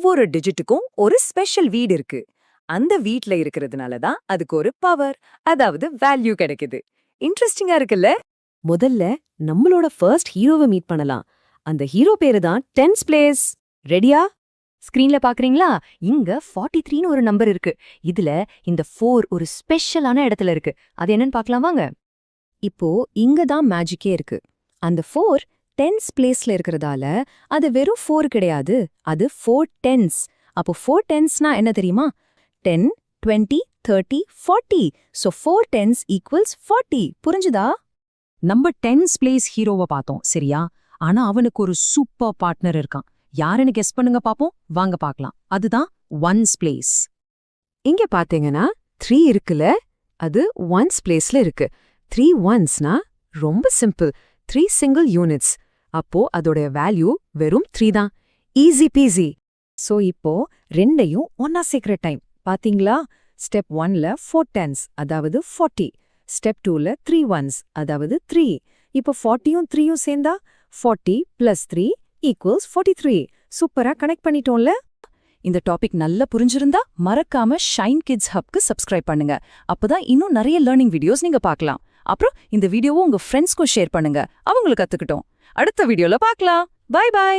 ஒவ்வொரு டிஜிட்டுக்கும் ஒரு ஸ்பெஷல் வீடு இருக்கு. அந்த வீட்ல இருக்கிறதுனால தான் அதுக்கு ஒரு பவர், அதாவது வேல்யூ கிடைக்குது. இன்ட்ரெஸ்டிங்கா இருக்குல்ல? முதல்ல நம்மளோட ஃபர்ஸ்ட் ஹீரோவை மீட் பண்ணலாம். அந்த ஹீரோ பேரு தான் டென்ஸ் பிளேஸ். ரெடியா? ஸ்கிரீன்ல பாக்குறீங்களா? இங்க 43ன்னு ஒரு நம்பர் இருக்கு. இதுல இந்த 4 ஒரு ஸ்பெஷலான இடத்துல இருக்கு. அது என்னன்னு பார்க்கலாம் வாங்க. இப்போ இங்க தான் மேஜிக்கே இருக்கு. அந்த 4 டென்ஸ் பிளேஸ்ல இருக்கிறதால அது வெறும் 4 கிடையாது, அது 4 டென்ஸ். அப்போ 4 டென்ஸ்னா என்ன தெரியுமா? 10, 20, 30, 40. So 4 tens equals 40. புரிஞ்சுதா? நம்ம டென்ஸ் பிளேஸ் ஹீரோவை பார்த்தோம், சரியா? ஆனா அவனுக்கு ஒரு சூப்பர் பார்ட்னர் இருக்கான். யாருன்னு கெஸ் பண்ணுங்க பாப்போம். வாங்க பார்க்கலாம். அதுதான் ஒன்ஸ் பிளேஸ். இங்க பாத்தீங்கன்னா 3 இருக்குல்ல, அது ஒன்ஸ் பிளேஸ்ல இருக்கு. 3 ஒன்ஸ்னா ரொம்ப சிம்பிள். 3 single units. அப்போ அதோட வேல்யூ வெறும் 3 தான். Easy peasy. சோ இப்போ ரெண்டையும் ஒன்னா சேர்க்கிற டைம் பாத்தீங்களா? ஸ்டெப் 1ல 4 டென்ஸ், அதாவது 40. ஸ்டெப் 2ல 3 ஒன்ஸ், அதாவது 3. இப்போ 40யும் 3யும் சேர்ந்தா 40 + 3 ஈக்குவல்ஸ் 43. சூப்பரா கனெக்ட் பண்ணிட்டோம்ல? இந்த டாபிக் நல்லா புரிஞ்சிருந்தா மறக்காம ஷைன் கிட்ஸ் ஹப்க்கு சப்ஸ்கிரைப் பண்ணுங்க. அப்பதான் இன்னும் நிறைய லேர்னிங் வீடியோஸ் நீங்க பார்க்கலாம். அப்புறம் இந்த வீடியோவை உங்க ஃப்ரெண்ட்ஸ்க்கும் ஷேர் பண்ணுங்க. அவங்களுக்கு கத்துக்கிட்டோம். அடுத்த வீடியோல பார்க்கலாம். Bye by.